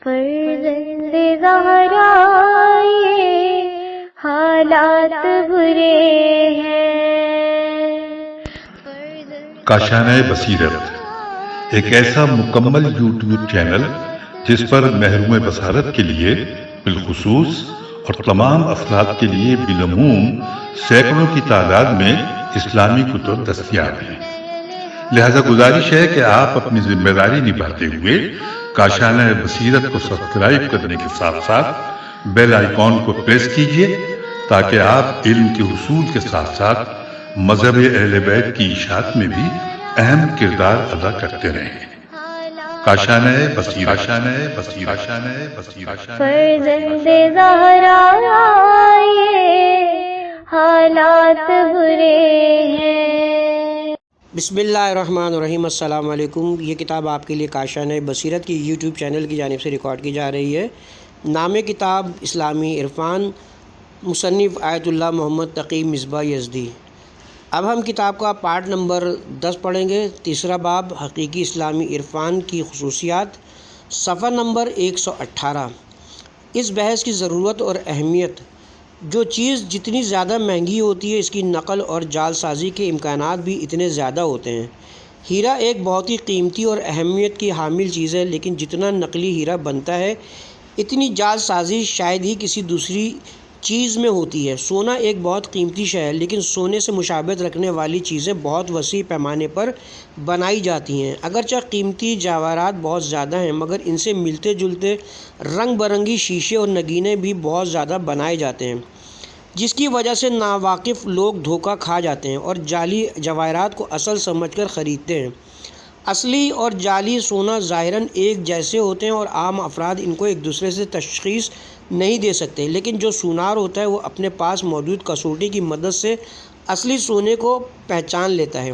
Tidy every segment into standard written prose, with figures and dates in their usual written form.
فرزند زہرا یہ حالات برے ہیں۔ کاشانہ بصیرت ایک ایسا مکمل یوٹیوب چینل جس پر محروم بصارت کے لیے بالخصوص اور تمام افراد کے لیے بالعموم سینکڑوں کی تعداد میں اسلامی کتب دستیاب ہیں۔ لہذا گزارش ہے کہ آپ اپنی ذمہ داری نبھاتے ہوئے کاشانہ بصیرت کو سبسکرائب کرنے کے ساتھ ساتھ بیل آئیکن کو پریس کیجیے تاکہ آپ علم کے حصول کے ساتھ ساتھ مذہب اہل بیت کی اشاعت میں بھی اہم کردار ادا کرتے رہیں۔ کاشانہ بصیرت۔ فرزند زہرا یہ حالات برے ہیں۔ بسم اللہ الرحمن الرحیم۔ السلام علیکم۔ یہ کتاب آپ کے لیے کاشانہ بصیرت کی یوٹیوب چینل کی جانب سے ریکارڈ کی جا رہی ہے۔ نام کتاب اسلامی عرفان، مصنف آیت اللہ محمد تقی مصباح یزدی۔ اب ہم کتاب کا پارٹ نمبر 10 پڑھیں گے۔ تیسرا باب حقیقی اسلامی عرفان کی خصوصیات، صفحہ نمبر 118۔ اس بحث کی ضرورت اور اہمیت، جو چیز جتنی زیادہ مہنگی ہوتی ہے اس کی نقل اور جعل سازی کے امکانات بھی اتنے زیادہ ہوتے ہیں۔ ہیرا ایک بہت ہی قیمتی اور اہمیت کی حامل چیز ہے، لیکن جتنا نقلی ہیرا بنتا ہے اتنی جعل سازی شاید ہی کسی دوسری چیز میں ہوتی ہے۔ سونا ایک بہت قیمتی شے ہے، لیکن سونے سے مشابہت رکھنے والی چیزیں بہت وسیع پیمانے پر بنائی جاتی ہیں۔ اگرچہ قیمتی جواہرات بہت زیادہ ہیں، مگر ان سے ملتے جلتے رنگ برنگی شیشے اور نگینے بھی بہت زیادہ بنائے جاتے ہیں، جس کی وجہ سے ناواقف لوگ دھوکہ کھا جاتے ہیں اور جعلی جواہرات کو اصل سمجھ کر خریدتے ہیں۔ اصلی اور جعلی سونا ظاہراً ایک جیسے ہوتے ہیں اور عام افراد ان کو ایک دوسرے سے تشخیص نہیں دے سکتے، لیکن جو سونار ہوتا ہے وہ اپنے پاس موجود کسوٹی کی مدد سے اصلی سونے کو پہچان لیتا ہے۔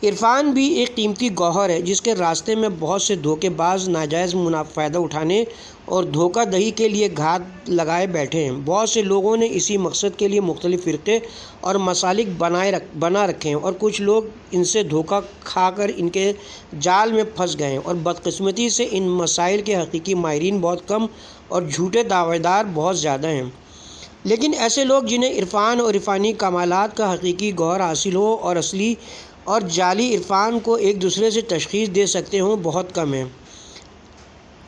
عرفان بھی ایک قیمتی گوہر ہے جس کے راستے میں بہت سے دھوکے باز ناجائز فائدہ اٹھانے اور دھوکہ دہی کے لیے گھات لگائے بیٹھے ہیں۔ بہت سے لوگوں نے اسی مقصد کے لیے مختلف فرقے اور مسالک بنا رکھے ہیں، اور کچھ لوگ ان سے دھوکہ کھا کر ان کے جال میں پھنس گئے ہیں، اور بدقسمتی سے ان مسائل کے حقیقی ماہرین بہت کم اور جھوٹے دعوے دار بہت زیادہ ہیں۔ لیکن ایسے لوگ جنہیں عرفان اور عرفانی کمالات کا حقیقی گوہر حاصل ہو اور اصلی اور جعلی عرفان کو ایک دوسرے سے تشخیص دے سکتے ہوں بہت کم ہیں۔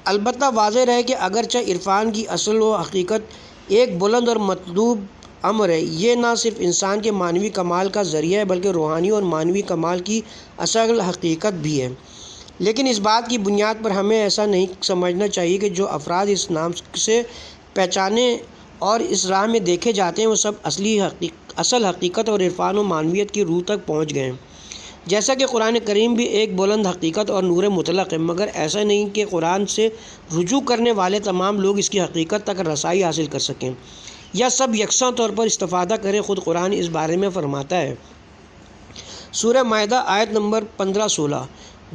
البتہ واضح رہے کہ اگرچہ عرفان کی اصل و حقیقت ایک بلند اور مطلوب امر ہے، یہ نہ صرف انسان کے معنوی کمال کا ذریعہ ہے بلکہ روحانی اور معنوی کمال کی اصل حقیقت بھی ہے۔ لیکن اس بات کی بنیاد پر ہمیں ایسا نہیں سمجھنا چاہیے کہ جو افراد اس نام سے پہچانے اور اس راہ میں دیکھے جاتے ہیں وہ سب اصل حقیقت اور عرفان و معنویت کی روح تک پہنچ گئے ہیں۔ جیسا کہ قرآن کریم بھی ایک بلند حقیقت اور نور مطلق ہے، مگر ایسا نہیں کہ قرآن سے رجوع کرنے والے تمام لوگ اس کی حقیقت تک رسائی حاصل کر سکیں یا سب یکساں طور پر استفادہ کریں۔ خود قرآن اس بارے میں فرماتا ہے، سورہ مائدہ آیت نمبر 15-16،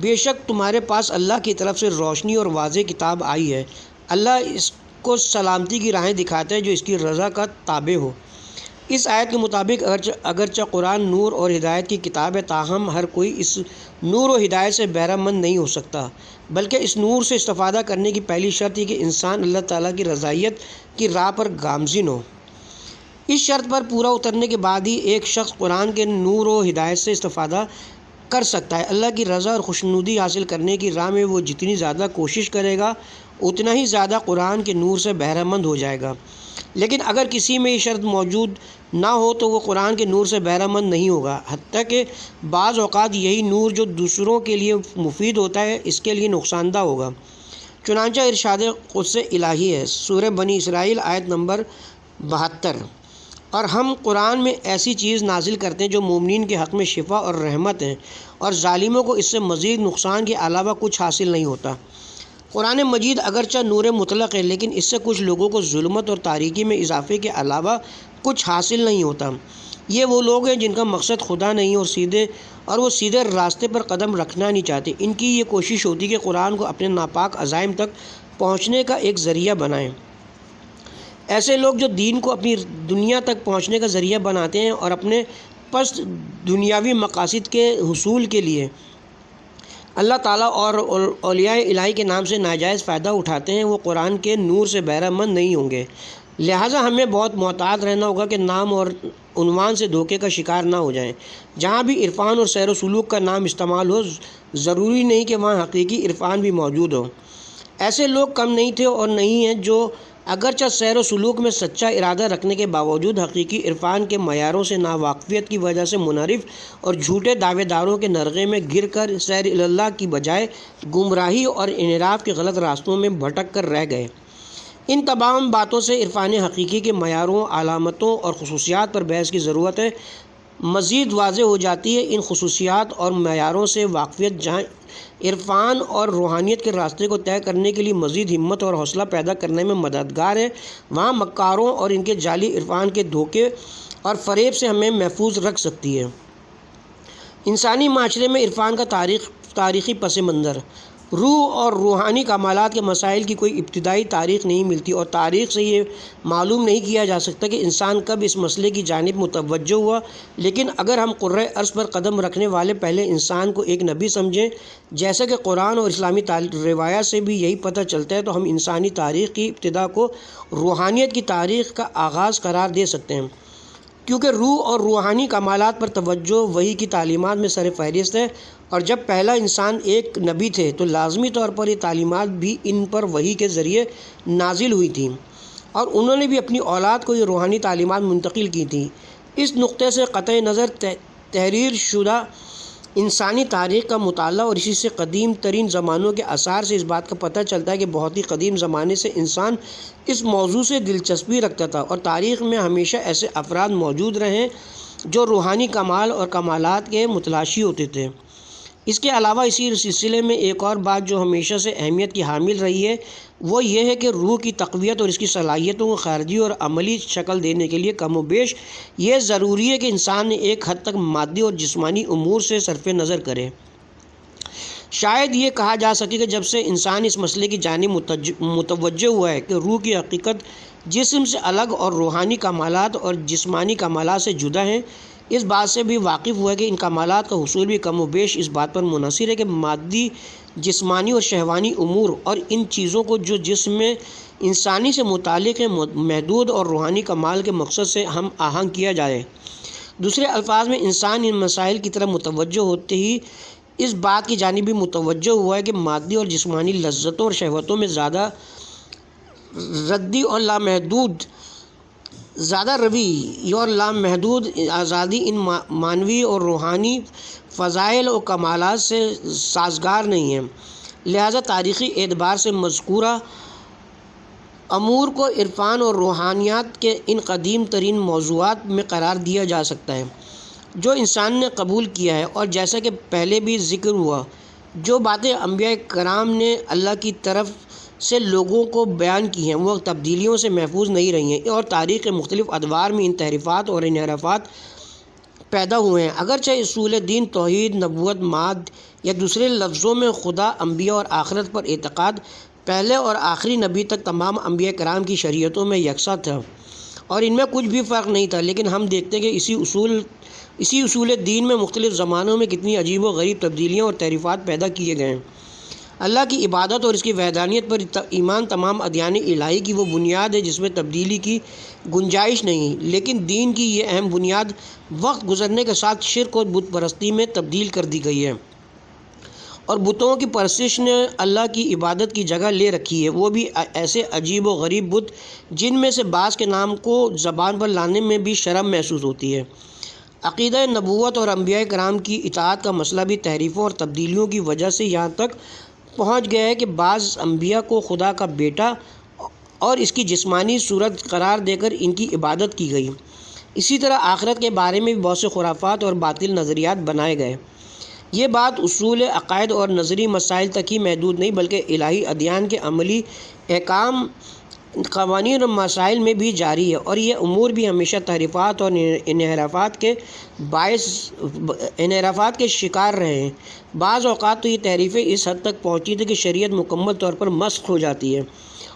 بے شک تمہارے پاس اللہ کی طرف سے روشنی اور واضح کتاب آئی ہے، اللہ اس کو سلامتی کی راہیں دکھاتا ہے جو اس کی رضا کا تابع ہو۔ اس آیت کے مطابق اگرچہ قرآن نور اور ہدایت کی کتاب ہے، تاہم ہر کوئی اس نور و ہدایت سے بہرہ مند نہیں ہو سکتا، بلکہ اس نور سے استفادہ کرنے کی پہلی شرط یہ کہ انسان اللہ تعالیٰ کی رضائیت کی راہ پر گامزن ہو۔ اس شرط پر پورا اترنے کے بعد ہی ایک شخص قرآن کے نور و ہدایت سے استفادہ کر سکتا ہے۔ اللہ کی رضا اور خوشنودی حاصل کرنے کی راہ میں وہ جتنی زیادہ کوشش کرے گا اتنا ہی زیادہ قرآن کے نور سے بہرہ مند ہو جائے گا۔ لیکن اگر کسی میں یہ شرط موجود نہ ہو تو وہ قرآن کے نور سے بہرہ مند نہیں ہوگا، حتیٰ کہ بعض اوقات یہی نور جو دوسروں کے لیے مفید ہوتا ہے اس کے لیے نقصان دہ ہوگا۔ چنانچہ ارشاد قدس الہی ہے، سورہ بنی اسرائیل آیت نمبر 72، اور ہم قرآن میں ایسی چیز نازل کرتے ہیں جو مومنین کے حق میں شفا اور رحمت ہیں، اور ظالموں کو اس سے مزید نقصان کے علاوہ کچھ حاصل نہیں ہوتا۔ قرآن مجید اگرچہ نور مطلق ہے، لیکن اس سے کچھ لوگوں کو ظلمت اور تاریکی میں اضافے کے علاوہ کچھ حاصل نہیں ہوتا۔ یہ وہ لوگ ہیں جن کا مقصد خدا نہیں اور وہ سیدھے راستے پر قدم رکھنا نہیں چاہتے۔ ان کی یہ کوشش ہوتی کہ قرآن کو اپنے ناپاک عزائم تک پہنچنے کا ایک ذریعہ بنائیں۔ ایسے لوگ جو دین کو اپنی دنیا تک پہنچنے کا ذریعہ بناتے ہیں اور اپنے پست دنیاوی مقاصد کے حصول کے لیے اللہ تعالیٰ اور اولیاء الہی کے نام سے ناجائز فائدہ اٹھاتے ہیں وہ قرآن کے نور سے بہرہ مند نہیں ہوں گے، لہٰذا ہمیں بہت محتاط رہنا ہوگا کہ نام اور عنوان سے دھوکے کا شکار نہ ہو جائیں۔ جہاں بھی عرفان اور سیر و سلوک کا نام استعمال ہو، ضروری نہیں کہ وہاں حقیقی عرفان بھی موجود ہو۔ ایسے لوگ کم نہیں تھے اور نہیں ہیں جو اگرچہ سیر و سلوک میں سچا ارادہ رکھنے کے باوجود حقیقی عرفان کے معیاروں سے ناواقفیت کی وجہ سے منحرف اور جھوٹے دعوے داروں کے نرغے میں گر کر سیر اللہ کی بجائے گمراہی اور انحراف کے غلط راستوں میں بھٹک کر رہ گئے۔ ان تمام باتوں سے عرفان حقیقی کے معیاروں، علامتوں اور خصوصیات پر بحث کی ضرورت ہے۔ مزید واضح ہو جاتی ہے ان خصوصیات اور معیاروں سے واقفیت جہاں عرفان اور روحانیت کے راستے کو طے کرنے کے لیے مزید ہمت اور حوصلہ پیدا کرنے میں مددگار ہے، وہاں مکاروں اور ان کے جعلی عرفان کے دھوکے اور فریب سے ہمیں محفوظ رکھ سکتی ہے۔ انسانی معاشرے میں عرفان کا تاریخی پس منظر، روح اور روحانی کمالات کے مسائل کی کوئی ابتدائی تاریخ نہیں ملتی اور تاریخ سے یہ معلوم نہیں کیا جا سکتا کہ انسان کب اس مسئلے کی جانب متوجہ ہوا، لیکن اگر ہم قرۂ ارض پر قدم رکھنے والے پہلے انسان کو ایک نبی سمجھیں، جیسا کہ قرآن اور اسلامی روایات سے بھی یہی پتہ چلتا ہے، تو ہم انسانی تاریخ کی ابتدا کو روحانیت کی تاریخ کا آغاز قرار دے سکتے ہیں، کیونکہ روح اور روحانی کمالات پر توجہ وحی کی تعلیمات میں سر فہرست ہے، اور جب پہلا انسان ایک نبی تھے تو لازمی طور پر یہ تعلیمات بھی ان پر وحی کے ذریعے نازل ہوئی تھیں اور انہوں نے بھی اپنی اولاد کو یہ روحانی تعلیمات منتقل کی تھیں۔ اس نقطے سے قطع نظر تحریر شدہ انسانی تاریخ کا مطالعہ اور اسی سے قدیم ترین زمانوں کے آثار سے اس بات کا پتہ چلتا ہے کہ بہت ہی قدیم زمانے سے انسان اس موضوع سے دلچسپی رکھتا تھا اور تاریخ میں ہمیشہ ایسے افراد موجود رہے جو روحانی کمال اور کمالات کے متلاشی ہوتے تھے۔ اس کے علاوہ اسی سلسلے میں ایک اور بات جو ہمیشہ سے اہمیت کی حامل رہی ہے وہ یہ ہے کہ روح کی تقویت اور اس کی صلاحیتوں کو خارجی اور عملی شکل دینے کے لیے کم و بیش یہ ضروری ہے کہ انسان ایک حد تک مادی اور جسمانی امور سے صرف نظر کرے۔ شاید یہ کہا جا سکے کہ جب سے انسان اس مسئلے کی جانب متوجہ ہوا ہے کہ روح کی حقیقت جسم سے الگ اور روحانی کمالات اور جسمانی کمالات سے جدا ہیں، اس بات سے بھی واقف ہوا ہے کہ ان کمالات کا حصول بھی کم و بیش اس بات پر منحصر ہے کہ مادی، جسمانی اور شہوانی امور اور ان چیزوں کو جو جسم میں انسانی سے متعلق ہیں محدود اور روحانی کمال کے مقصد سے ہم آہنگ کیا جائے۔ دوسرے الفاظ میں انسان ان مسائل کی طرف متوجہ ہوتے ہی اس بات کی جانب بھی متوجہ ہوا ہے کہ مادی اور جسمانی لذتوں اور شہوتوں میں زیادہ روی اور لامحدود آزادی ان معنوی اور روحانی فضائل و کمالات سے سازگار نہیں ہے، لہذا تاریخی اعتبار سے مذکورہ امور کو عرفان اور روحانیات کے ان قدیم ترین موضوعات میں قرار دیا جا سکتا ہے جو انسان نے قبول کیا ہے، اور جیسا کہ پہلے بھی ذکر ہوا جو باتیں انبیاء کرام نے اللہ کی طرف سے لوگوں کو بیان کی ہیں وہ تبدیلیوں سے محفوظ نہیں رہی ہیں اور تاریخ کے مختلف ادوار میں ان تحریفات اور انحرافات پیدا ہوئے ہیں۔ اگرچہ اصول دین، توحید، نبوت، معاد یا دوسرے لفظوں میں خدا، انبیاء اور آخرت پر اعتقاد پہلے اور آخری نبی تک تمام انبیاء کرام کی شریعتوں میں یکساں تھا اور ان میں کچھ بھی فرق نہیں تھا، لیکن ہم دیکھتے ہیں کہ اسی اصول دین میں مختلف زمانوں میں کتنی عجیب و غریب تبدیلیاں اور تحریفات پیدا کیے گئے ہیں۔ اللہ کی عبادت اور اس کی وحدانیت پر ایمان تمام ادیان الہی کی وہ بنیاد ہے جس میں تبدیلی کی گنجائش نہیں، لیکن دین کی یہ اہم بنیاد وقت گزرنے کے ساتھ شرک اور بت پرستی میں تبدیل کر دی گئی ہے اور بتوں کی پرستش نے اللہ کی عبادت کی جگہ لے رکھی ہے، وہ بھی ایسے عجیب و غریب بت جن میں سے بعض کے نام کو زبان پر لانے میں بھی شرم محسوس ہوتی ہے۔ عقیدہ نبوت اور انبیاء کرام کی اطاعت کا مسئلہ بھی تحریفوں اور تبدیلیوں کی وجہ سے یہاں تک پہنچ گیا ہے کہ بعض انبیاء کو خدا کا بیٹا اور اس کی جسمانی صورت قرار دے کر ان کی عبادت کی گئی۔ اسی طرح آخرت کے بارے میں بھی بہت سے خرافات اور باطل نظریات بنائے گئے۔ یہ بات اصول عقائد اور نظری مسائل تک ہی محدود نہیں بلکہ الہی ادیان کے عملی احکام، قوانین اور مسائل میں بھی جاری ہے، اور یہ امور بھی ہمیشہ تحریفات اور انحرافات کے شکار رہے ہیں۔ بعض اوقات تو یہ تحریفیں اس حد تک پہنچی تھی کہ شریعت مکمل طور پر مسخ ہو جاتی ہے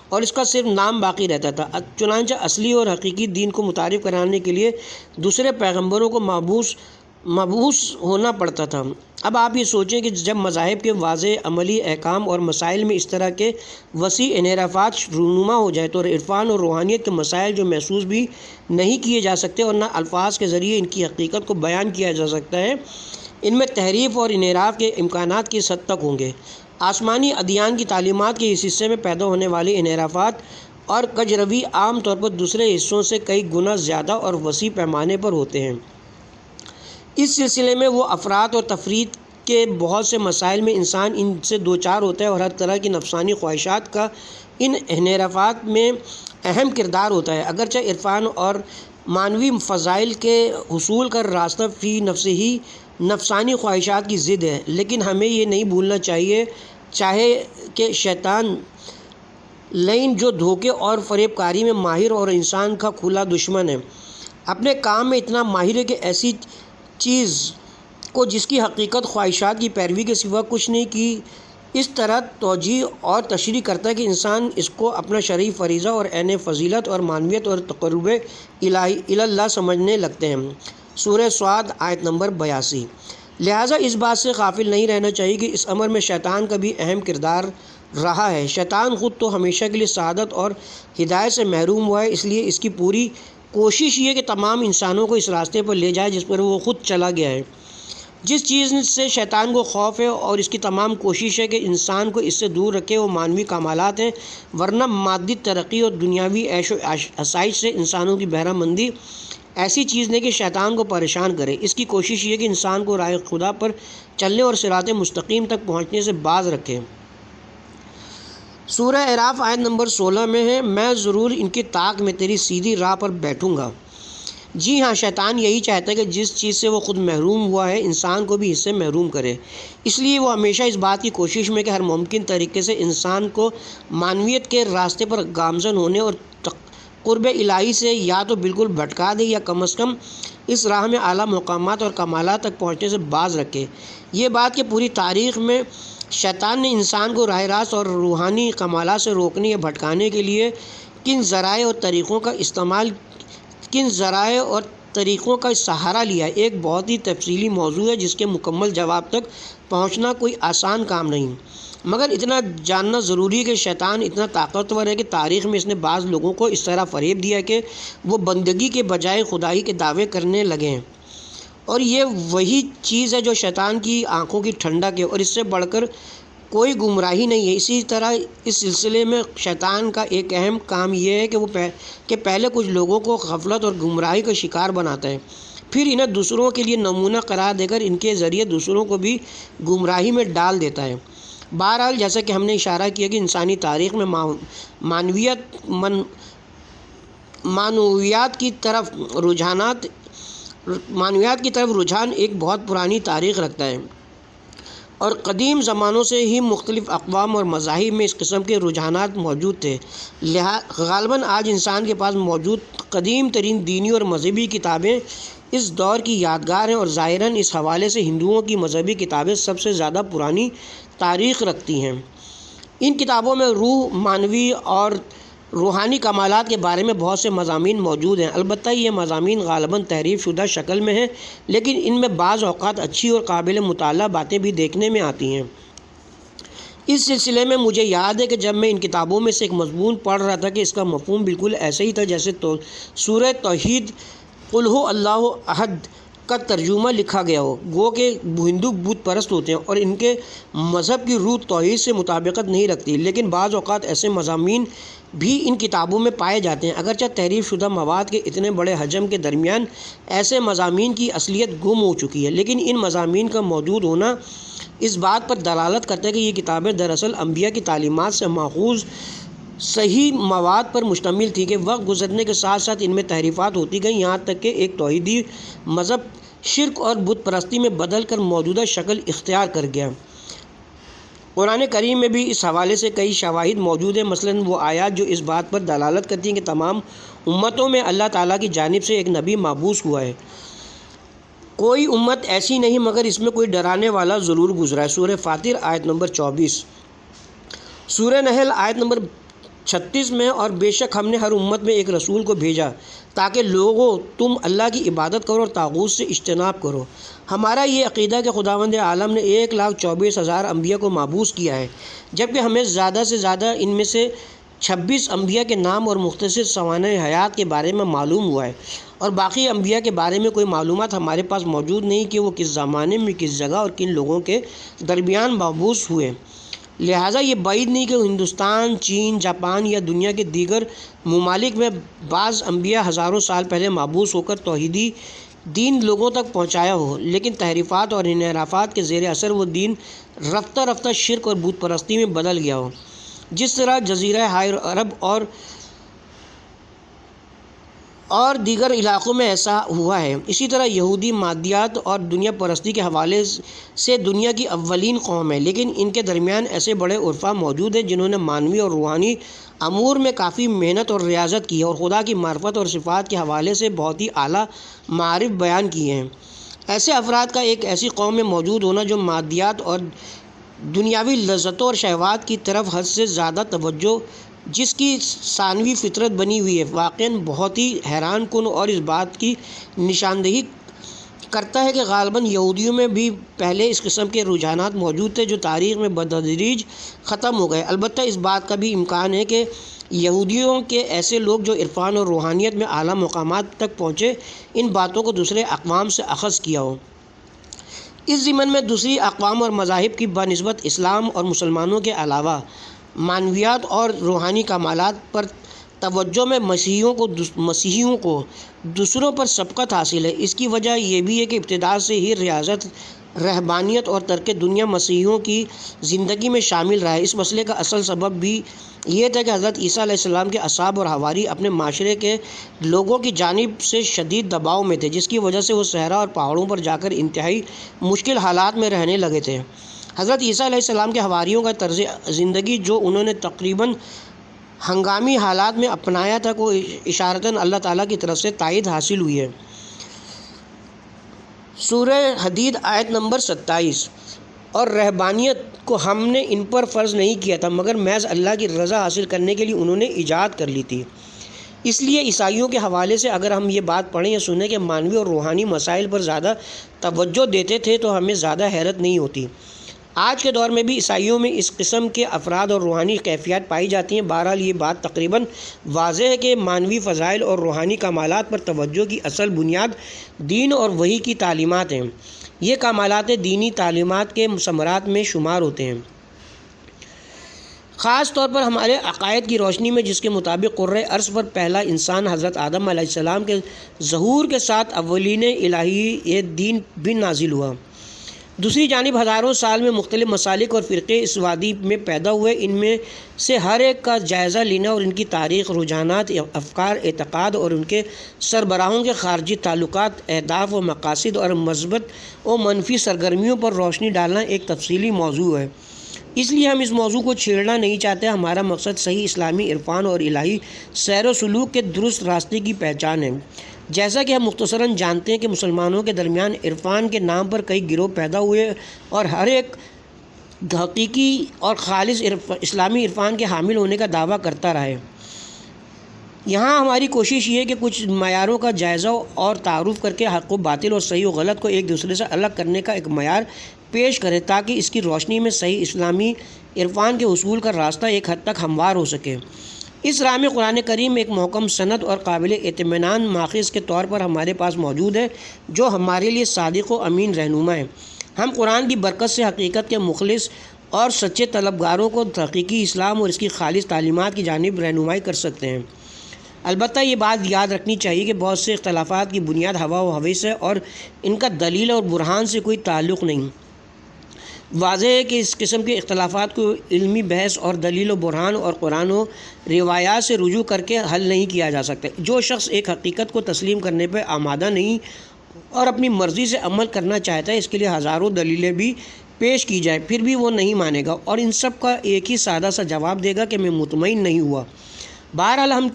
اور اس کا صرف نام باقی رہتا تھا۔ چنانچہ اصلی اور حقیقی دین کو متعارف کرانے کے لیے دوسرے پیغمبروں کو مبعوث ہونا پڑتا تھا۔ اب آپ یہ سوچیں کہ جب مذاہب کے واضح عملی احکام اور مسائل میں اس طرح کے وسیع انحرافات رونما ہو جائے تو عرفان اور روحانیت کے مسائل جو محسوس بھی نہیں کیے جا سکتے اور نہ الفاظ کے ذریعے ان کی حقیقت کو بیان کیا جا سکتا ہے، ان میں تحریف اور انحراف کے امکانات کس حد تک ہوں گے؟ آسمانی ادیان کی تعلیمات کے اس حصے میں پیدا ہونے والے انحرافات اور کجروی عام طور پر دوسرے حصوں سے کئی گنا زیادہ اور وسیع پیمانے پر ہوتے ہیں۔ اس سلسلے میں وہ افراط اور تفریط کے بہت سے مسائل میں انسان ان سے دوچار ہوتا ہے اور ہر طرح کی نفسانی خواہشات کا ان انحرافات میں اہم کردار ہوتا ہے۔ اگرچہ عرفان اور معنوی فضائل کے حصول کا راستہ فی نفس ہی نفسانی خواہشات کی ضد ہے، لیکن ہمیں یہ نہیں بھولنا چاہے کہ شیطان لعین جو دھوکے اور فریب کاری میں ماہر اور انسان کا کھلا دشمن ہے، اپنے کام میں اتنا ماہر ہے کہ ایسی چیز کو جس کی حقیقت خواہشات کی پیروی کے سوا کچھ نہیں کی اس طرح توجیہ اور تشریح کرتا ہے کہ انسان اس کو اپنا شرعی فریضہ اور عین فضیلت اور معنویت اور تقرب اللہ سمجھنے لگتے ہیں۔ سورہ صاد آیت نمبر 82۔ لہٰذا اس بات سے غافل نہیں رہنا چاہیے کہ اس امر میں شیطان کا بھی اہم کردار رہا ہے۔ شیطان خود تو ہمیشہ کے لیے سعادت اور ہدایت سے محروم ہوا ہے، اس لیے اس کی پوری کوشش یہ کہ تمام انسانوں کو اس راستے پر لے جائے جس پر وہ خود چلا گیا ہے۔ جس چیز سے شیطان کو خوف ہے اور اس کی تمام کوشش ہے کہ انسان کو اس سے دور رکھے وہ معنوی کمالات ہیں، ورنہ مادی ترقی اور دنیاوی عیش و آسائش سے انسانوں کی بہرہ مندی ایسی چیز نہیں کہ شیطان کو پریشان کرے۔ اس کی کوشش یہ کہ انسان کو راہ خدا پر چلنے اور صراط مستقیم تک پہنچنے سے باز رکھے۔ سورہ اعراف آیت نمبر 16 میں ہے، میں ضرور ان کی طاق میں تیری سیدھی راہ پر بیٹھوں گا۔ جی ہاں، شیطان یہی چاہتا ہے کہ جس چیز سے وہ خود محروم ہوا ہے انسان کو بھی اس سے محروم کرے۔ اس لیے وہ ہمیشہ اس بات کی کوشش میں کہ ہر ممکن طریقے سے انسان کو معنویت کے راستے پر گامزن ہونے اور قرب الہی سے یا تو بالکل بھٹکا دے یا کم از کم اس راہ میں اعلیٰ مقامات اور کمالات تک پہنچنے سے باز رکھے۔ یہ بات کہ پوری تاریخ میں شیطان نے انسان کو راہ راست اور روحانی کمالات سے روکنے یا بھٹکانے کے لیے کن ذرائع اور طریقوں کا سہارا لیا ہے، ایک بہت ہی تفصیلی موضوع ہے جس کے مکمل جواب تک پہنچنا کوئی آسان کام نہیں، مگر اتنا جاننا ضروری ہے کہ شیطان اتنا طاقتور ہے کہ تاریخ میں اس نے بعض لوگوں کو اس طرح فریب دیا کہ وہ بندگی کے بجائے خدائی کے دعوے کرنے لگے ہیں، اور یہ وہی چیز ہے جو شیطان کی آنکھوں کی ٹھنڈک ہے اور اس سے بڑھ کر کوئی گمراہی نہیں ہے۔ اسی طرح اس سلسلے میں شیطان کا ایک اہم کام یہ ہے کہ پہلے کچھ لوگوں کو غفلت اور گمراہی کا شکار بناتا ہے، پھر انہیں دوسروں کے لیے نمونہ قرار دے کر ان کے ذریعے دوسروں کو بھی گمراہی میں ڈال دیتا ہے۔ بہرحال جیسا کہ ہم نے اشارہ کیا کہ انسانی تاریخ میں معنویات کی طرف رجحان ایک بہت پرانی تاریخ رکھتا ہے، اور قدیم زمانوں سے ہی مختلف اقوام اور مذاہب میں اس قسم کے رجحانات موجود تھے۔ غالباً آج انسان کے پاس موجود قدیم ترین دینی اور مذہبی کتابیں اس دور کی یادگار ہیں، اور ظاہراً اس حوالے سے ہندوؤں کی مذہبی کتابیں سب سے زیادہ پرانی تاریخ رکھتی ہیں۔ ان کتابوں میں روح، معنوی اور روحانی کمالات کے بارے میں بہت سے مضامین موجود ہیں۔ البتہ یہ مضامین غالباً تحریف شدہ شکل میں ہیں، لیکن ان میں بعض اوقات اچھی اور قابل مطالعہ باتیں بھی دیکھنے میں آتی ہیں۔ اس سلسلے میں مجھے یاد ہے کہ جب میں ان کتابوں میں سے ایک مضمون پڑھ رہا تھا کہ اس کا مفہوم بالکل ایسے ہی تھا جیسے سورہ توحید قل ھو اللہ احد کا ترجمہ لکھا گیا ہو، گو کہ ہندو بت پرست ہوتے ہیں اور ان کے مذہب کی روح توحید سے مطابقت نہیں رکھتی، لیکن بعض اوقات ایسے مضامین بھی ان کتابوں میں پائے جاتے ہیں۔ اگرچہ تحریف شدہ مواد کے اتنے بڑے حجم کے درمیان ایسے مضامین کی اصلیت گم ہو چکی ہے، لیکن ان مضامین کا موجود ہونا اس بات پر دلالت کرتا ہے کہ یہ کتابیں دراصل انبیاء کی تعلیمات سے ماخوذ صحیح مواد پر مشتمل تھی کہ وقت گزرنے کے ساتھ ساتھ ان میں تحریفات ہوتی گئیں، یہاں تک کہ ایک توحیدی مذہب شرک اور بت پرستی میں بدل کر موجودہ شکل اختیار کر گیا۔ قرآن کریم میں بھی اس حوالے سے کئی شواہد موجود ہیں، مثلاً وہ آیات جو اس بات پر دلالت کرتی ہیں کہ تمام امتوں میں اللہ تعالیٰ کی جانب سے ایک نبی مبعوث ہوا ہے، کوئی امت ایسی نہیں مگر اس میں کوئی ڈرانے والا ضرور گزرا ہے۔ سورہ فاطر آیت نمبر 24، سورہ نحل آیت نمبر 36 میں، اور بے شک ہم نے ہر امت میں ایک رسول کو بھیجا تاکہ لوگوں تم اللہ کی عبادت کرو اور طاغوت سے اجتناب کرو۔ ہمارا یہ عقیدہ کہ خداوند عالم نے 1,24,000 انبیاء کو مبعوث کیا ہے، جبکہ ہمیں زیادہ سے زیادہ ان میں سے 26 انبیاء کے نام اور مختصر سوانح حیات کے بارے میں معلوم ہوا ہے، اور باقی انبیاء کے بارے میں کوئی معلومات ہمارے پاس موجود نہیں کہ وہ کس زمانے میں، کس جگہ اور کن لوگوں کے درمیان مبعوث ہوئے۔ لہٰذا یہ بعید نہیں کہ ہندوستان، چین، جاپان یا دنیا کے دیگر ممالک میں بعض انبیاء ہزاروں سال پہلے مبعوث ہو کر توحیدی دین لوگوں تک پہنچایا ہو، لیکن تحریفات اور انحرافات کے زیر اثر وہ دین رفتہ رفتہ شرک اور بت پرستی میں بدل گیا ہو، جس طرح جزیرہ عرب اور دیگر علاقوں میں ایسا ہوا ہے۔ اسی طرح یہودی مادیات اور دنیا پرستی کے حوالے سے دنیا کی اولین قوم ہے، لیکن ان کے درمیان ایسے بڑے عرفا موجود ہیں جنہوں نے معنوی اور روحانی امور میں کافی محنت اور ریاضت کی ہے، اور خدا کی معرفت اور صفات کے حوالے سے بہت ہی اعلیٰ معارف بیان کیے ہیں۔ ایسے افراد کا ایک ایسی قوم میں موجود ہونا جو مادیات اور دنیاوی لذتوں اور شہوات کی طرف حد سے زیادہ توجہ، جس کی ثانوی فطرت بنی ہوئی ہے، واقعاً بہت ہی حیران کن، اور اس بات کی نشاندہی کرتا ہے کہ غالباً یہودیوں میں بھی پہلے اس قسم کے رجحانات موجود تھے جو تاریخ میں بتدریج ختم ہو گئے۔ البتہ اس بات کا بھی امکان ہے کہ یہودیوں کے ایسے لوگ جو عرفان اور روحانیت میں اعلیٰ مقامات تک پہنچے، ان باتوں کو دوسرے اقوام سے اخذ کیا ہو۔ اس ضمن میں دوسری اقوام اور مذاہب کی بنسبت اسلام اور مسلمانوں کے علاوہ معنویات اور روحانی کمالات پر توجہ میں مسیحیوں کو دوسروں پر سبقت حاصل ہے۔ اس کی وجہ یہ بھی ہے کہ ابتدا سے ہی ریاضت، رہبانیت اور ترک دنیا مسیحیوں کی زندگی میں شامل رہا ہے۔ اس مسئلے کا اصل سبب بھی یہ تھا کہ حضرت عیسیٰ علیہ السلام کے اصحاب اور حواری اپنے معاشرے کے لوگوں کی جانب سے شدید دباؤ میں تھے، جس کی وجہ سے وہ صحرا اور پہاڑوں پر جا کر انتہائی مشکل حالات میں رہنے لگے تھے۔ حضرت عیسیٰ علیہ السلام کے حواریوں کا طرز زندگی جو انہوں نے تقریباً ہنگامی حالات میں اپنایا تھا، کو اشارتاً اللہ تعالیٰ کی طرف سے تائید حاصل ہوئی ہے۔ سورہ حدید آیت نمبر 27۔ اور رہبانیت کو ہم نے ان پر فرض نہیں کیا تھا مگر محض اللہ کی رضا حاصل کرنے کے لیے انہوں نے ایجاد کر لی تھی۔ اس لیے عیسائیوں کے حوالے سے اگر ہم یہ بات پڑھیں یا سنیں کہ معنوی اور روحانی مسائل پر زیادہ توجہ دیتے تھے تو ہمیں زیادہ حیرت نہیں ہوتی۔ آج کے دور میں بھی عیسائیوں میں اس قسم کے افراد اور روحانی کیفیات پائی جاتی ہیں۔ بہرحال یہ بات تقریباً واضح ہے کہ معنوی فضائل اور روحانی کمالات پر توجہ کی اصل بنیاد دین اور وحی کی تعلیمات ہیں۔ یہ کمالات دینی تعلیمات کے ثمرات میں شمار ہوتے ہیں، خاص طور پر ہمارے عقائد کی روشنی میں، جس کے مطابق قرۂ ارض پر پہلا انسان حضرت آدم علیہ السلام کے ظہور کے ساتھ اولین الہی یہ دین بھی نازل ہوا۔ دوسری جانب ہزاروں سال میں مختلف مسالک اور فرقے اس وادی میں پیدا ہوئے، ان میں سے ہر ایک کا جائزہ لینا اور ان کی تاریخ، رجحانات، افکار، اعتقاد اور ان کے سربراہوں کے خارجی تعلقات، اہداف و مقاصد اور مثبت و منفی سرگرمیوں پر روشنی ڈالنا ایک تفصیلی موضوع ہے۔ اس لیے ہم اس موضوع کو چھیڑنا نہیں چاہتے۔ ہمارا مقصد صحیح اسلامی عرفان اور الہی سیر و سلوک کے درست راستے کی پہچان ہے۔ جیسا کہ ہم مختصراً جانتے ہیں کہ مسلمانوں کے درمیان عرفان کے نام پر کئی گروہ پیدا ہوئے اور ہر ایک حقیقی اور خالص اسلامی عرفان کے حامل ہونے کا دعویٰ کرتا رہا ہے۔ یہاں ہماری کوشش یہ ہے کہ کچھ معیاروں کا جائزہ اور تعارف کر کے حق و باطل اور صحیح و غلط کو ایک دوسرے سے الگ کرنے کا ایک معیار پیش کرے تاکہ اس کی روشنی میں صحیح اسلامی عرفان کے حصول کا راستہ ایک حد تک ہموار ہو سکے۔ اس راہ میں قرآن کریم ایک محکم سند اور قابل اطمینان ماخذ کے طور پر ہمارے پاس موجود ہے جو ہمارے لیے صادق و امین رہنما ہے۔ ہم قرآن کی برکت سے حقیقت کے مخلص اور سچے طلبگاروں کو تحقیقی اسلام اور اس کی خالص تعلیمات کی جانب رہنمائی کر سکتے ہیں۔ البتہ یہ بات یاد رکھنی چاہیے کہ بہت سے اختلافات کی بنیاد ہوا و ہوس ہے اور ان کا دلیل اور برہان سے کوئی تعلق نہیں۔ واضح ہے کہ اس قسم کے اختلافات کو علمی بحث اور دلیل و برہان اور قرآن و روایات سے رجوع کر کے حل نہیں کیا جا سکتا۔ جو شخص ایک حقیقت کو تسلیم کرنے پہ آمادہ نہیں اور اپنی مرضی سے عمل کرنا چاہتا ہے، اس کے لیے ہزاروں دلیلیں بھی پیش کی جائیں پھر بھی وہ نہیں مانے گا اور ان سب کا ایک ہی سادہ سا جواب دے گا کہ میں مطمئن نہیں ہوا۔ بہرحال ہم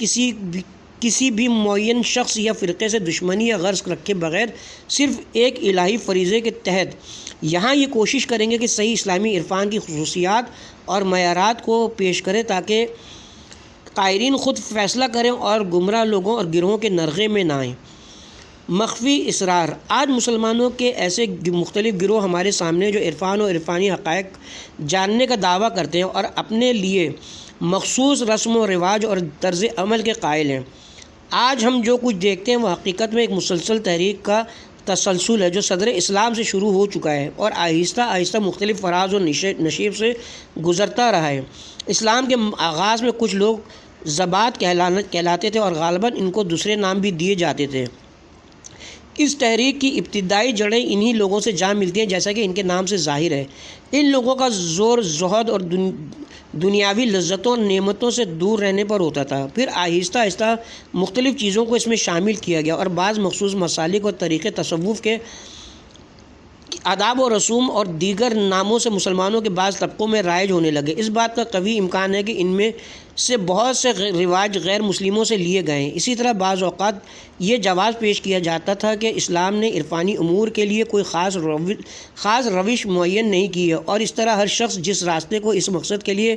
کسی بھی معین شخص یا فرقے سے دشمنی یا غرض رکھے بغیر صرف ایک الہی فریضے کے تحت یہاں یہ کوشش کریں گے کہ صحیح اسلامی عرفان کی خصوصیات اور معیارات کو پیش کریں تاکہ قائرین خود فیصلہ کریں اور گمراہ لوگوں اور گروہوں کے نرغے میں نہ آئیں۔ مخفی اسرار۔ آج مسلمانوں کے ایسے مختلف گروہ ہمارے سامنے جو عرفان و عرفانی حقائق جاننے کا دعویٰ کرتے ہیں اور اپنے لیے مخصوص رسم و رواج اور طرز عمل کے قائل ہیں۔ آج ہم جو کچھ دیکھتے ہیں وہ حقیقت میں ایک مسلسل تحریک کا تسلسل ہے جو صدر اسلام سے شروع ہو چکا ہے اور آہستہ آہستہ مختلف فراز و نشیب سے گزرتا رہا ہے۔ اسلام کے آغاز میں کچھ لوگ زبات کہلاتے تھے اور غالباً ان کو دوسرے نام بھی دیے جاتے تھے۔ اس تحریک کی ابتدائی جڑیں انہی لوگوں سے جا ملتی ہیں جیسا کہ ان کے نام سے ظاہر ہے۔ ان لوگوں کا زور زہد اور دنیاوی لذتوں اور نعمتوں سے دور رہنے پر ہوتا تھا۔ پھر آہستہ آہستہ مختلف چیزوں کو اس میں شامل کیا گیا اور بعض مخصوص مسالک اور طریقے تصوف کے آداب و رسوم اور دیگر ناموں سے مسلمانوں کے بعض طبقوں میں رائج ہونے لگے۔ اس بات کا قوی امکان ہے کہ ان میں سے بہت سے رواج غیر مسلموں سے لیے گئے ہیں۔ اسی طرح بعض اوقات یہ جواز پیش کیا جاتا تھا کہ اسلام نے عرفانی امور کے لیے کوئی خاص روش معین نہیں کی ہے اور اس طرح ہر شخص جس راستے کو اس مقصد کے لیے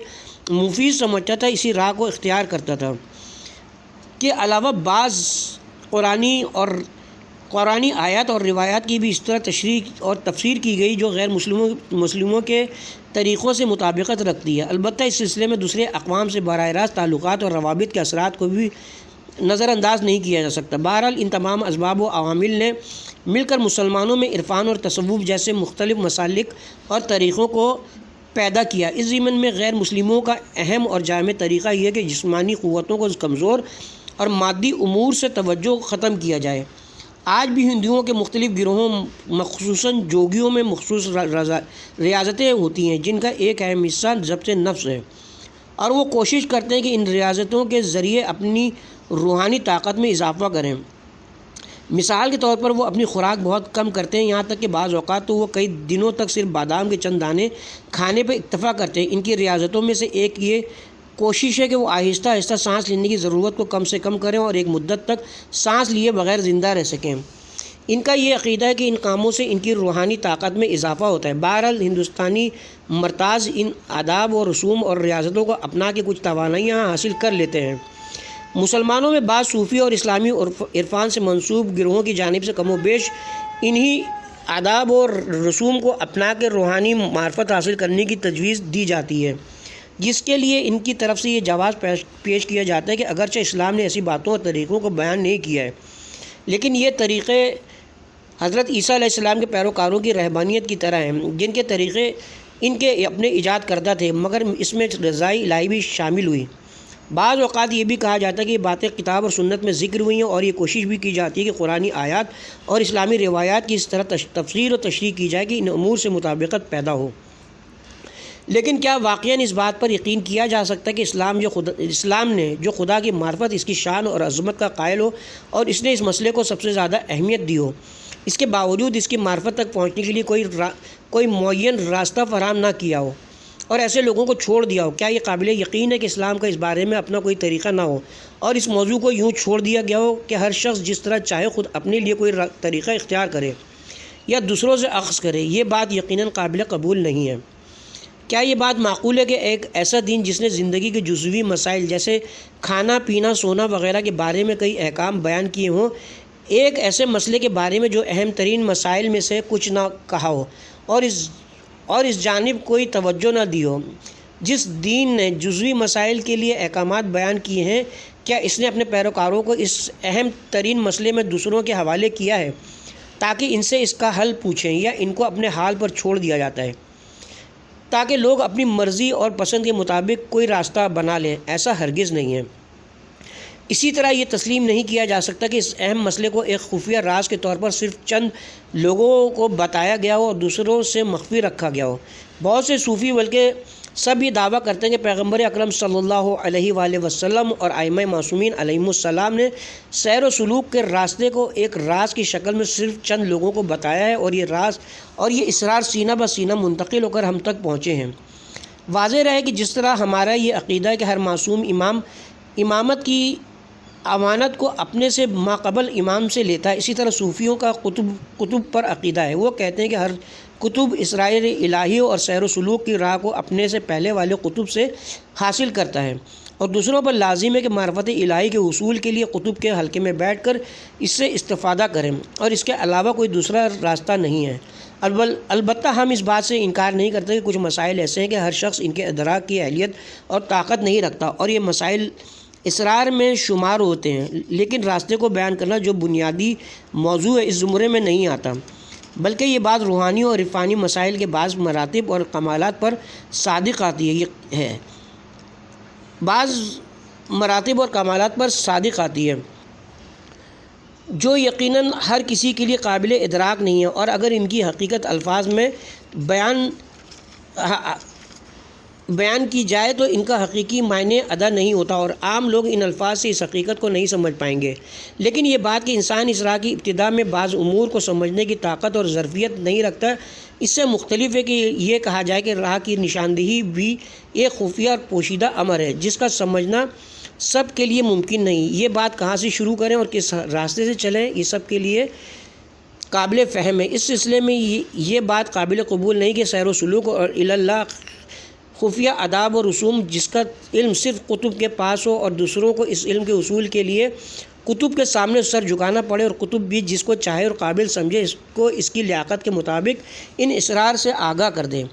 مفید سمجھتا تھا اسی راہ کو اختیار کرتا تھا۔ کے علاوہ بعض قرآنی آیات اور روایات کی بھی اس طرح تشریح اور تفسیر کی گئی جو غیر مسلموں کے طریقوں سے مطابقت رکھتی ہے۔ البتہ اس سلسلے میں دوسرے اقوام سے براہ راست تعلقات اور روابط کے اثرات کو بھی نظر انداز نہیں کیا جا سکتا۔ بہرحال ان تمام اسباب و عوامل نے مل کر مسلمانوں میں عرفان اور تصوف جیسے مختلف مسالک اور طریقوں کو پیدا کیا۔ اس ضمن میں غیر مسلموں کا اہم اور جامع طریقہ یہ ہے کہ جسمانی قوتوں کو کمزور اور مادی امور سے توجہ ختم کیا جائے۔ آج بھی ہندوؤں کے مختلف گروہوں مخصوصاً جوگیوں میں مخصوص ریاضتیں ہوتی ہیں جن کا ایک اہم حصہ ضبط نفس ہے اور وہ کوشش کرتے ہیں کہ ان ریاضتوں کے ذریعے اپنی روحانی طاقت میں اضافہ کریں۔ مثال کے طور پر وہ اپنی خوراک بہت کم کرتے ہیں، یہاں تک کہ بعض اوقات تو وہ کئی دنوں تک صرف بادام کے چند دانے کھانے پہ اکتفا کرتے ہیں۔ ان کی ریاضتوں میں سے ایک یہ کوشش ہے کہ وہ آہستہ آہستہ سانس لینے کی ضرورت کو کم سے کم کریں اور ایک مدت تک سانس لیے بغیر زندہ رہ سکیں۔ ان کا یہ عقیدہ ہے کہ ان کاموں سے ان کی روحانی طاقت میں اضافہ ہوتا ہے۔ بہرحال ہندوستانی مرتاز ان آداب و رسوم اور ریاضتوں کو اپنا کے کچھ توانائیاں حاصل کر لیتے ہیں۔ مسلمانوں میں بعض صوفی اور اسلامی عرفان سے منسوب گروہوں کی جانب سے کم و بیش انہی آداب اور رسوم کو اپنا کے روحانی معرفت حاصل کرنے کی تجویز دی جاتی ہے، جس کے لیے ان کی طرف سے یہ جواز پیش کیا جاتا ہے کہ اگرچہ اسلام نے ایسی باتوں اور طریقوں کو بیان نہیں کیا ہے لیکن یہ طریقے حضرت عیسیٰ علیہ السلام کے پیروکاروں کی رہبانیت کی طرح ہیں جن کے طریقے ان کے اپنے ایجاد کردہ تھے، مگر اس میں رضائی الہی بھی شامل ہوئی۔ بعض اوقات یہ بھی کہا جاتا ہے کہ یہ باتیں کتاب اور سنت میں ذکر ہوئی ہیں اور یہ کوشش بھی کی جاتی ہے کہ قرآنی آیات اور اسلامی روایات کی اس طرح تفسیر و تشریح کی جائے کہ ان امور سے مطابقت پیدا ہو۔ لیکن کیا واقعاً اس بات پر یقین کیا جا سکتا ہے کہ اسلام نے جو خدا کی معرفت، اس کی شان اور عظمت کا قائل ہو اور اس نے اس مسئلے کو سب سے زیادہ اہمیت دی ہو، اس کے باوجود اس کی معرفت تک پہنچنے کے لیے کوئی معین راستہ فراہم نہ کیا ہو اور ایسے لوگوں کو چھوڑ دیا ہو؟ کیا یہ قابل یقین ہے کہ اسلام کا اس بارے میں اپنا کوئی طریقہ نہ ہو اور اس موضوع کو یوں چھوڑ دیا گیا ہو کہ ہر شخص جس طرح چاہے خود اپنے لیے کوئی طریقہ اختیار کرے یا دوسروں سے اخذ کرے؟ یہ بات یقیناً قابل قبول نہیں ہے۔ کیا یہ بات معقول ہے کہ ایک ایسا دین جس نے زندگی کے جزوی مسائل جیسے کھانا پینا سونا وغیرہ کے بارے میں کئی احکام بیان کیے ہوں، ایک ایسے مسئلے کے بارے میں جو اہم ترین مسائل میں سے کچھ نہ کہا ہو اور اس جانب کوئی توجہ نہ دی ہو؟ جس دین نے جزوی مسائل کے لیے احکامات بیان کیے ہیں، کیا اس نے اپنے پیروکاروں کو اس اہم ترین مسئلے میں دوسروں کے حوالے کیا ہے تاکہ ان سے اس کا حل پوچھیں، یا ان کو اپنے حال پر چھوڑ دیا جاتا ہے تاکہ لوگ اپنی مرضی اور پسند کے مطابق کوئی راستہ بنا لیں؟ ایسا ہرگز نہیں ہے۔ اسی طرح یہ تسلیم نہیں کیا جا سکتا کہ اس اہم مسئلے کو ایک خفیہ راز کے طور پر صرف چند لوگوں کو بتایا گیا ہو اور دوسروں سے مخفی رکھا گیا ہو۔ بہت سے صوفی بلکہ سب یہ دعویٰ کرتے ہیں کہ پیغمبر اکرم صلی اللہ علیہ وآلہ وسلم اور ائمہ معصومین علیہم السلام نے سیر و سلوک کے راستے کو ایک راز کی شکل میں صرف چند لوگوں کو بتایا ہے اور یہ اسرار سینہ بہ سینہ منتقل ہو کر ہم تک پہنچے ہیں۔ واضح رہے کہ جس طرح ہمارا یہ عقیدہ ہے کہ ہر معصوم امام امامت کی امانت کو اپنے سے ماقبل امام سے لیتا ہے، اسی طرح صوفیوں کا کتب پر عقیدہ ہے۔ وہ کہتے ہیں کہ ہر کتب اسرائیل الہی اور سیر و سلوک کی راہ کو اپنے سے پہلے والے کتب سے حاصل کرتا ہے اور دوسروں پر لازم ہے کہ معرفت الہی کے حصول کے لیے کتب کے حلقے میں بیٹھ کر اس سے استفادہ کریں اور اس کے علاوہ کوئی دوسرا راستہ نہیں ہے۔ البتہ ہم اس بات سے انکار نہیں کرتے کہ کچھ مسائل ایسے ہیں کہ ہر شخص ان کے ادراک کی اہلیت اور طاقت نہیں رکھتا، اور یہ مسائل اسرار میں شمار ہوتے ہیں، لیکن راستے کو بیان کرنا جو بنیادی موضوع ہے اس زمرے میں نہیں آتا، بلکہ یہ بات روحانی اور عرفانی مسائل کے بعض مراتب اور کمالات پر صادق آتی ہے بعض مراتب اور کمالات پر صادق آتی ہے جو یقیناً ہر کسی کے لیے قابل ادراک نہیں ہے، اور اگر ان کی حقیقت الفاظ میں بیان کی جائے تو ان کا حقیقی معنی ادا نہیں ہوتا، اور عام لوگ ان الفاظ سے اس حقیقت کو نہیں سمجھ پائیں گے۔ لیکن یہ بات کہ انسان اس راہ کی ابتدا میں بعض امور کو سمجھنے کی طاقت اور ظرفیت نہیں رکھتا، اس سے مختلف ہے کہ یہ کہا جائے کہ راہ کی نشاندہی بھی ایک خفیہ اور پوشیدہ امر ہے جس کا سمجھنا سب کے لیے ممکن نہیں۔ یہ بات کہاں سے شروع کریں اور کس راستے سے چلیں، یہ سب کے لیے قابل فہم ہے۔ اس سلسلے میں یہ بات قابل قبول نہیں کہ سیر و سلوک اور اللہ خفیہ آداب و رسوم جس کا علم صرف کتب کے پاس ہو اور دوسروں کو اس علم کے حصول کے لیے کتب کے سامنے سر جھکانا پڑے، اور کتب بھی جس کو چاہے اور قابل سمجھے اس کو اس کی لیاقت کے مطابق ان اسرار سے آگاہ کر دیں۔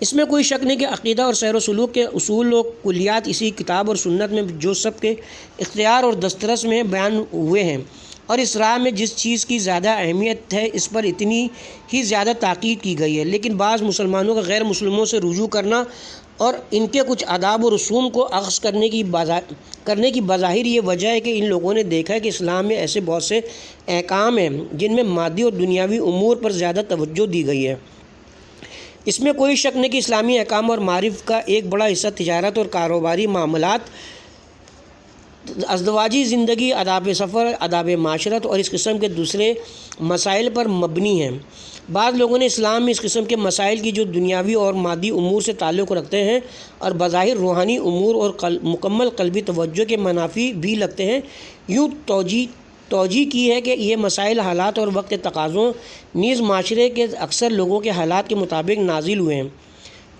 اس میں کوئی شک نہیں کہ عقیدہ اور سیر و سلوک کے اصول و کلیات اسی کتاب اور سنت میں جو سب کے اختیار اور دسترس میں بیان ہوئے ہیں، اور اس راہ میں جس چیز کی زیادہ اہمیت ہے اس پر اتنی ہی زیادہ تاکید کی گئی ہے۔ لیکن بعض مسلمانوں کا غیر مسلموں سے رجوع کرنا اور ان کے کچھ آداب و رسوم کو اخذ کرنے کی بظاہر یہ وجہ ہے کہ ان لوگوں نے دیکھا ہے کہ اسلام میں ایسے بہت سے احکام ہیں جن میں مادی اور دنیاوی امور پر زیادہ توجہ دی گئی ہے۔ اس میں کوئی شک نہیں کہ اسلامی احکام اور معارف کا ایک بڑا حصہ تجارت اور کاروباری معاملات، ازدواجی زندگی، آداب سفر، آداب معاشرت اور اس قسم کے دوسرے مسائل پر مبنی ہیں۔ بعض لوگوں نے اسلام میں اس قسم کے مسائل کی جو دنیاوی اور مادی امور سے تعلق رکھتے ہیں اور بظاہر روحانی امور اور مکمل قلبی توجہ کے منافی بھی لگتے ہیں، یوں توجیہ کی ہے کہ یہ مسائل حالات اور وقت تقاضوں نیز معاشرے کے اکثر لوگوں کے حالات کے مطابق نازل ہوئے ہیں،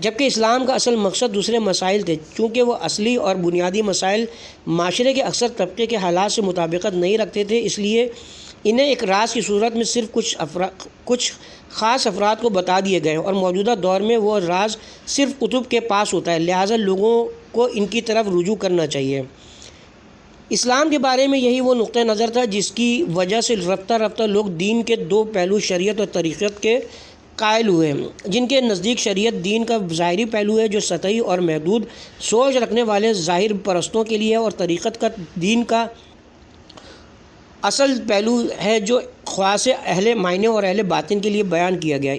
جبکہ اسلام کا اصل مقصد دوسرے مسائل تھے۔ چونکہ وہ اصلی اور بنیادی مسائل معاشرے کے اکثر طبقے کے حالات سے مطابقت نہیں رکھتے تھے، اس لیے انہیں ایک راز کی صورت میں صرف کچھ خاص افراد کو بتا دیے گئے، اور موجودہ دور میں وہ راز صرف کتب کے پاس ہوتا ہے، لہٰذا لوگوں کو ان کی طرف رجوع کرنا چاہیے۔ اسلام کے بارے میں یہی وہ نقطہ نظر تھا جس کی وجہ سے رفتہ رفتہ لوگ دین کے دو پہلو شریعت اور طریقت کے قائل ہوئے، جن کے نزدیک شریعت دین کا ظاہری پہلو ہے جو سطحی اور محدود سوچ رکھنے والے ظاہر پرستوں کے لیے، اور طریقت کا دین کا اصل پہلو ہے جو خواص اہل معنی اور اہل باطن کے لیے بیان کیا گیا ہے۔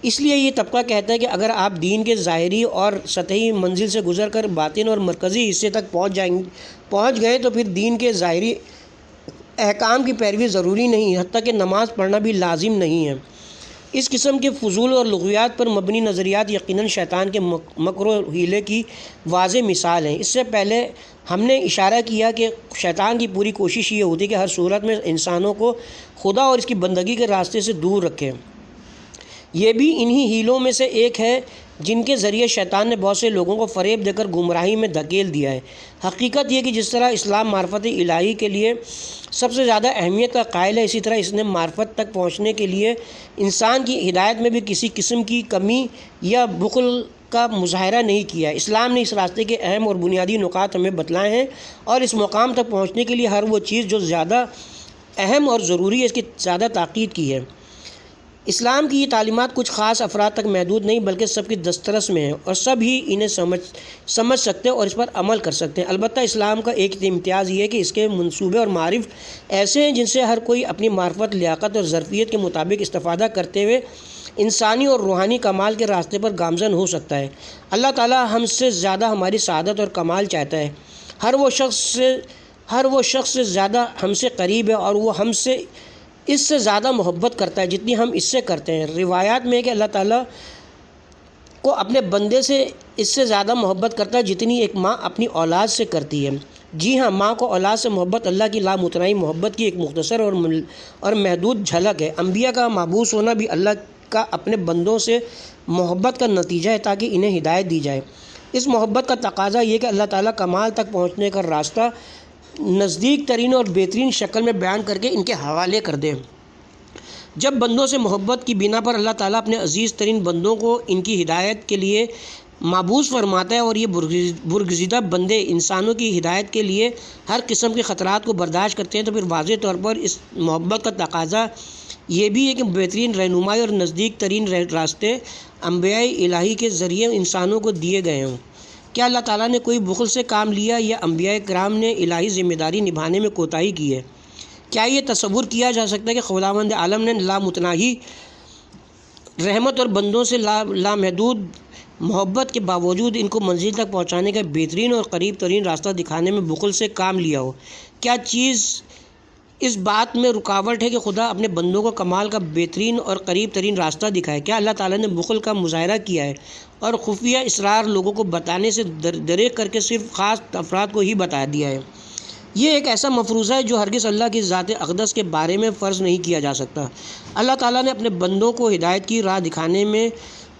اس لیے یہ طبقہ کہتا ہے کہ اگر آپ دین کے ظاہری اور سطحی منزل سے گزر کر باطن اور مرکزی حصے تک پہنچ گئے تو پھر دین کے ظاہری احکام کی پیروی ضروری نہیں، حتیٰ کہ نماز پڑھنا بھی لازم نہیں ہے۔ اس قسم کے فضول اور لغویات پر مبنی نظریات یقیناً شیطان کے مکر و حیلے کی واضح مثال ہیں۔ اس سے پہلے ہم نے اشارہ کیا کہ شیطان کی پوری کوشش یہ ہوتی ہے کہ ہر صورت میں انسانوں کو خدا اور اس کی بندگی کے راستے سے دور رکھے۔ یہ بھی انہی ہیلوں میں سے ایک ہے جن کے ذریعے شیطان نے بہت سے لوگوں کو فریب دے کر گمراہی میں دھکیل دیا ہے۔ حقیقت یہ کہ جس طرح اسلام معرفت الہی کے لیے سب سے زیادہ اہمیت کا قائل ہے، اسی طرح اس نے معرفت تک پہنچنے کے لیے انسان کی ہدایت میں بھی کسی قسم کی کمی یا بخل کا مظاہرہ نہیں کیا۔ اسلام نے اس راستے کے اہم اور بنیادی نکات ہمیں بتلائے ہیں، اور اس مقام تک پہنچنے کے لیے ہر وہ چیز جو زیادہ اہم اور ضروری ہے اس کی زیادہ تاکید کی ہے۔ اسلام کی یہ تعلیمات کچھ خاص افراد تک محدود نہیں بلکہ سب کی دسترس میں ہیں، اور سب ہی انہیں سمجھ سکتے ہیں اور اس پر عمل کر سکتے ہیں۔ البتہ اسلام کا ایک امتیاز یہ ہے کہ اس کے منصوبے اور معارف ایسے ہیں جن سے ہر کوئی اپنی معرفت، لیاقت اور ظرفیت کے مطابق استفادہ کرتے ہوئے انسانی اور روحانی کمال کے راستے پر گامزن ہو سکتا ہے۔ اللہ تعالی ہم سے زیادہ ہماری سعادت اور کمال چاہتا ہے۔ ہر وہ شخص سے زیادہ ہم سے قریب ہے، اور وہ ہم سے اس سے زیادہ محبت کرتا ہے جتنی ہم اس سے کرتے ہیں۔ روایات میں ہے کہ اللہ تعالیٰ کو اپنے بندے سے اس سے زیادہ محبت کرتا ہے جتنی ایک ماں اپنی اولاد سے کرتی ہے۔ جی ہاں، ماں کو اولاد سے محبت اللہ کی لامتناہی محبت کی ایک مختصر اور محدود جھلک ہے۔ انبیاء کا مبعوث ہونا بھی اللہ کا اپنے بندوں سے محبت کا نتیجہ ہے تاکہ انہیں ہدایت دی جائے۔ اس محبت کا تقاضا یہ کہ اللہ تعالیٰ کمال تک پہنچنے کا راستہ نزدیک ترین اور بہترین شکل میں بیان کر کے ان کے حوالے کر دیں۔ جب بندوں سے محبت کی بنا پر اللہ تعالیٰ اپنے عزیز ترین بندوں کو ان کی ہدایت کے لیے مابعوث فرماتا ہے اور یہ برگزیدہ بندے انسانوں کی ہدایت کے لیے ہر قسم کے خطرات کو برداشت کرتے ہیں، تو پھر واضح طور پر اس محبت کا تقاضا یہ بھی ہے کہ بہترین رہنمائی اور نزدیک ترین راستے انبیاء الہی کے ذریعے انسانوں کو دیے گئے ہوں۔ کیا اللہ تعالیٰ نے کوئی بخل سے کام لیا یا انبیاء کرام نے الہی ذمہ داری نبھانے میں کوتاہی کی ہے؟ کیا یہ تصور کیا جا سکتا ہے کہ خداوند عالم نے لامتناہی رحمت اور بندوں سے لامحدود محبت کے باوجود ان کو منزل تک پہنچانے کا بہترین اور قریب ترین راستہ دکھانے میں بخل سے کام لیا ہو؟ کیا چیز اس بات میں رکاوٹ ہے کہ خدا اپنے بندوں کو کمال کا بہترین اور قریب ترین راستہ دکھائے؟ کیا اللہ تعالیٰ نے بخل کا مظاہرہ کیا ہے اور خفیہ اسرار لوگوں کو بتانے سے دریغ کر کے صرف خاص افراد کو ہی بتا دیا ہے؟ یہ ایک ایسا مفروضہ ہے جو ہرگز اللہ کی ذات اقدس کے بارے میں فرض نہیں کیا جا سکتا۔ اللہ تعالیٰ نے اپنے بندوں کو ہدایت کی راہ دکھانے میں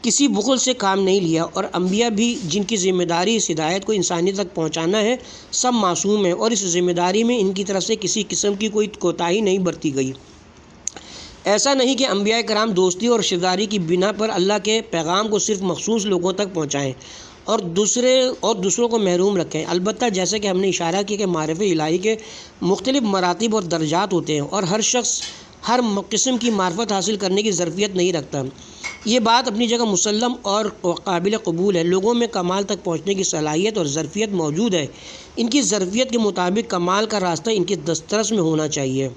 کسی بخل سے کام نہیں لیا، اور انبیاء بھی جن کی ذمہ داری اس ہدایت کو انسانیت تک پہنچانا ہے سب معصوم ہیں، اور اس ذمہ داری میں ان کی طرف سے کسی قسم کی کوئی کوتاہی نہیں برتی گئی۔ ایسا نہیں کہ انبیاء کرام دوستی اور رشتہ داری کی بنا پر اللہ کے پیغام کو صرف مخصوص لوگوں تک پہنچائیں اور دوسروں کو محروم رکھیں۔ البتہ جیسے کہ ہم نے اشارہ کیا کہ معرفت الہی کے مختلف مراتب اور درجات ہوتے ہیں، اور ہر شخص ہر قسم کی معرفت حاصل کرنے کی ظرفیت نہیں رکھتا۔ یہ بات اپنی جگہ مسلم اور قابل قبول ہے۔ لوگوں میں کمال تک پہنچنے کی صلاحیت اور ظرفیت موجود ہے، ان کی ظرفیت کے مطابق کمال کا راستہ ان کے دسترس میں ہونا چاہیے۔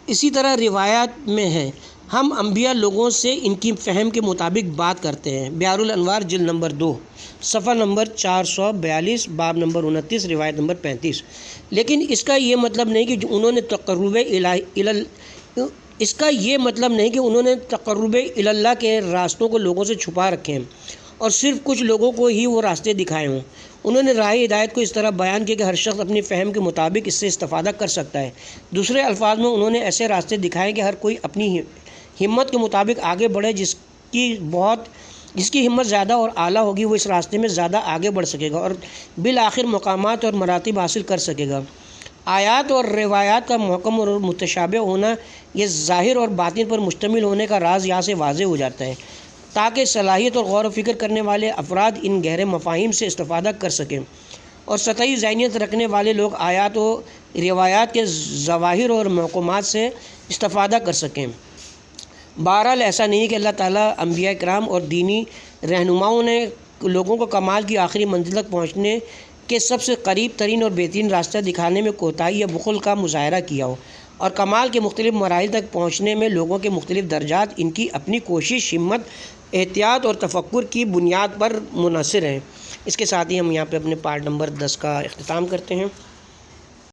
اسی طرح روایات میں ہے، ہم انبیاء لوگوں سے ان کی فہم کے مطابق بات کرتے ہیں۔ بحار الانوار جلد نمبر 2 صفحہ نمبر 442 باب نمبر 29 روایت نمبر 35۔ لیکن اس کا یہ مطلب نہیں کہ انہوں نے تقرب اللہ کے راستوں کو لوگوں سے چھپا رکھے ہیں اور صرف کچھ لوگوں کو ہی وہ راستے دکھائے ہوں۔ انہوں نے راہ ہدایت کو اس طرح بیان کیا کہ ہر شخص اپنی فہم کے مطابق اس سے استفادہ کر سکتا ہے۔ دوسرے الفاظ میں انہوں نے ایسے راستے دکھائے کہ ہر کوئی اپنی ہمت کے مطابق آگے بڑھے، جس کی ہمت زیادہ اور اعلیٰ ہوگی وہ اس راستے میں زیادہ آگے بڑھ سکے گا اور بالآخر مقامات اور مراتب حاصل کر سکے گا۔ آیات اور روایات کا محکم اور متشابہ ہونا، یہ ظاہر اور باطن پر مشتمل ہونے کا راز یہاں سے واضح ہو جاتا ہے، تاکہ صلاحیت اور غور و فکر کرنے والے افراد ان گہرے مفاہیم سے استفادہ کر سکیں، اور سطحی ذہنیت رکھنے والے لوگ آیات و روایات کے ظواہر اور محکمات سے استفادہ کر سکیں۔ بہرحال ایسا نہیں کہ اللہ تعالیٰ انبیاء کرام اور دینی رہنماؤں نے لوگوں کو کمال کی آخری منزل تک پہنچنے کے سب سے قریب ترین اور بہترین راستہ دکھانے میں کوتاہی یا بخل کا مظاہرہ کیا ہو، اور کمال کے مختلف مراحل تک پہنچنے میں لوگوں کے مختلف درجات ان کی اپنی کوشش، ہمت، احتیاط اور تفکر کی بنیاد پر منحصر ہیں۔ اس کے ساتھ ہی ہم یہاں پہ اپنے پارٹ نمبر 10 کا اختتام کرتے ہیں۔